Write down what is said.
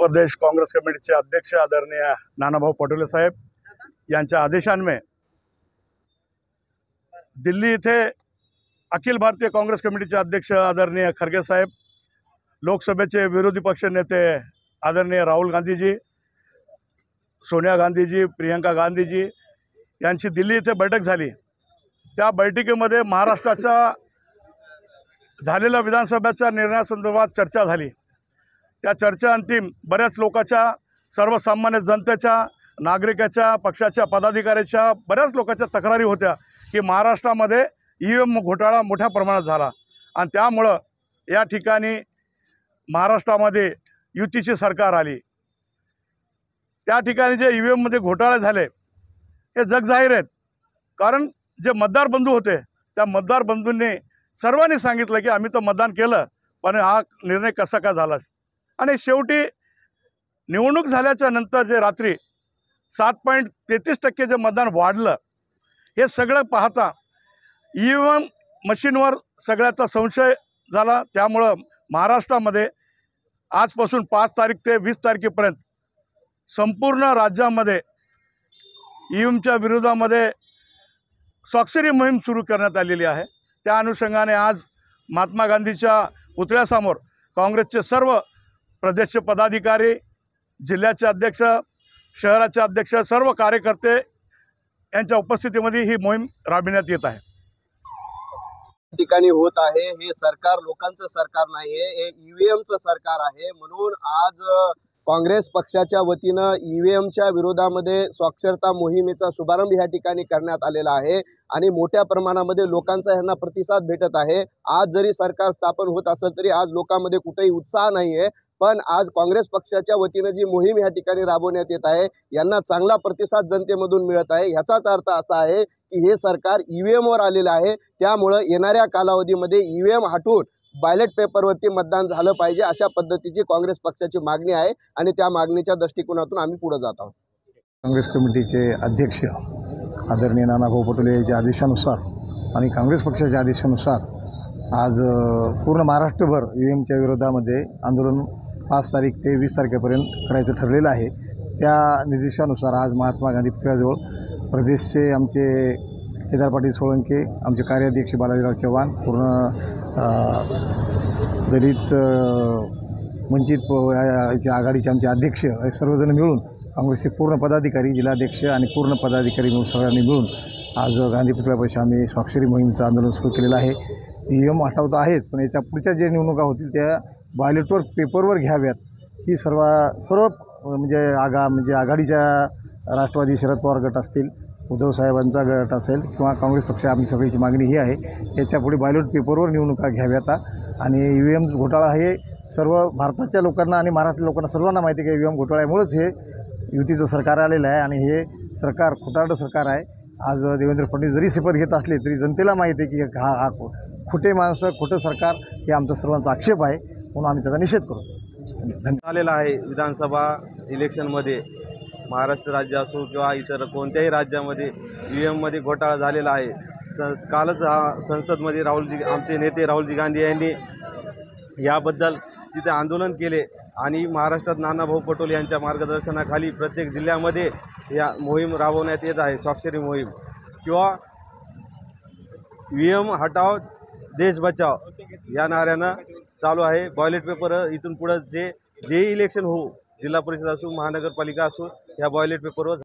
प्रदेश काँग्रेस कमिटीचे अध्यक्ष आदरणीय नानाभाऊ पटोले साहेब यांच्या आदेशान्वये दिल्ली येथे अखिल भारतीय काँग्रेस कमिटीचे अध्यक्ष आदरणीय खरगे साहेब, लोकसभेचे विरोधी पक्ष नेते आदरणीय राहुल गांधीजी, सोनिया गांधीजी, प्रियंका गांधीजी यांची दिल्ली येथे बैठक झाली। त्या बैठकीमध्ये महाराष्ट्राच्या झालेल्या विधानसभेच्या निर्णयासंदर्भात चर्चा झाली। त्या चर्चेअंतिम बऱ्याच लोकांच्या, सर्वसामान्य जनतेच्या, नागरिकाच्या, पक्षाच्या पदाधिकाऱ्याच्या बऱ्याच लोकांच्या तक्रारी होत्या की महाराष्ट्रामध्ये ईव्हीएम घोटाळा मोठ्या प्रमाणात झाला आणि त्यामुळं या ठिकाणी महाराष्ट्रामध्ये युतीची सरकार आली। त्या ठिकाणी जे ईव्हीएममध्ये घोटाळे झाले हे जगजाहीर आहेत, कारण जे मतदार बंधू होते त्या मतदार बंधूंनी सर्वांनी सांगितलं की आम्ही तर मतदान केलं, पण हा निर्णय कसा काय झाला। आणि शेवटी निवडणूक झाल्याच्या नंतर जे रात्री 7.33% जे मतदान वाढलं, हे सगळं पाहता ईव्हीएम मशीनवर सगळ्याचा संशय झाला। त्यामुळं महाराष्ट्रामध्ये आजपासून 5 तारीख ते 20 तारखेपर्यंत संपूर्ण राज्यामध्ये ईव्हीएमच्या विरोधामध्ये स्वाक्षरी मोहीम सुरू करण्यात आलेली आहे। त्या अनुषंगाने आज महात्मा गांधीच्या पुतळ्यासमोर काँग्रेसचे सर्व प्रदेशचे पदाधिकारी, जिल्ह्याचे अध्यक्ष, शहराचे अध्यक्ष, सर्व कार्यकर्ते यांच्या उपस्थितीमध्ये ही मोहीम राबविण्यात येत आहे। ठिकाणी होत आहे हे सरकार लोकांचं सरकार नाहीये, हे ईव्हीएमचं सरकार आहे। म्हणून आज काँग्रेस पक्षाच्या वतीनं ईव्हीएमच्या विरोधामध्ये साक्षरता मोहिमेचा शुभारंभ या ठिकाणी करण्यात आलेला आहे आणि मोठ्या प्रमाणामध्ये लोकांचा यांना प्रतिसाद भेटत आहे। आज जरी सरकार स्थापन होत असेल तरी आज लोकांमध्ये कुठेही उत्साह नाहीये, पण आज काँग्रेस पक्षाच्या वतीनं जी मोहीम या ठिकाणी राबवण्यात येत आहे यांना चांगला प्रतिसाद जनतेमधून मिळत आहे। ह्याचाच अर्थ असा आहे की हे सरकार ईव्हीएमवर आलेलं आहे। त्यामुळे येणाऱ्या कालावधीमध्ये ईव्हीएम हटवून बॅलेट पेपरवरती मतदान झालं पाहिजे, अशा पद्धतीची काँग्रेस पक्षाची मागणी आहे आणि त्या मागणीच्या दृष्टिकोनातून आम्ही पुढे जात आहोत। काँग्रेस कमिटीचे अध्यक्ष आदरणीय नानाभाऊ पटोले यांच्या आदेशानुसार आणि काँग्रेस पक्षाच्या आदेशानुसार आज पूर्ण महाराष्ट्रभर ईव्हीएमच्या विरोधामध्ये आंदोलन 5 तारीख ते 20 तारखेपर्यंत करायचं ठरलेलं आहे। त्या निर्देशानुसार आज महात्मा गांधी पुतळ्याजवळ प्रदेशचे आमचे केदार पाटील सोळंके, आमचे कार्याध्यक्ष बालाजीराव चव्हाण, पूर्ण दलित वंचित आघाडीचे आमचे अध्यक्ष सर्वजण मिळून काँग्रेसचे पूर्ण पदाधिकारी, जिल्हाध्यक्ष आणि पूर्ण पदाधिकारी मिळून सगळ्यांनी मिळून आज गांधी पुतळ्यापाशी आम्ही स्वाक्षरी मोहिमेचं आंदोलन सुरू केलेलं आहे। ईव्हीएम हटवता आहेच, पण याच्या पुढच्या जे निवडणुका होतील त्या बॅलेटवर पेपरवर घ्याव्यात, ही सर्व म्हणजे आघाडीच्या राष्ट्रवादी शरद पवार गट असतील, उद्धव साहेबांचा गट असेल किंवा काँग्रेस पक्ष, आमची सगळीची मागणी ही आहे याच्यापुढे बॅलेट पेपरवर निवडणुका घ्याव्यात। आणि ईव्हीएम घोटाळा हे सर्व भारताच्या लोकांना आणि महाराष्ट्रातील लोकांना सर्वांना माहिती आहे की ईव्हीएम घोटाळ्यामुळेच हे युतीचं सरकार आलेलं आहे आणि हे सरकार खोटारडं सरकार आहे। आज देवेंद्र फडणवीस जरी शपथ घेत असले तरी जनतेला माहिती आहे की हा खोटे माणसं, खोटं सरकार हे आमचा सर्वांचा आक्षेप आहे, म्हणून आम्ही त्याचा निषेध करू। धन्यवाद। आलेला आहे विधानसभा इलेक्शनमध्ये महाराष्ट्र राज्य असो किंवा इतर कोणत्याही राज्यामध्ये ईव्हीएममध्ये घोटाळा झालेला आहे। कालच संसदमध्ये आमचे नेते राहुलजी गांधी यांनी याबद्दल तिथे आंदोलन केले आणि महाराष्ट्रात नानाभाऊ पटोले यांच्या मार्गदर्शनाखाली प्रत्येक जिल्ह्यामध्ये या मोहीम राबवण्यात येत आहे। स्वाक्षरी मोहीम किंवा ईव्हीएम हटाओ देश बचाओ या नाऱ्यानं चालू आहे। बॅलेट पेपर इथून पुढे जे इलेक्शन हो, जिल्हा परिषद असो, महानगरपालिका असो, या बॅलेट पेपरवर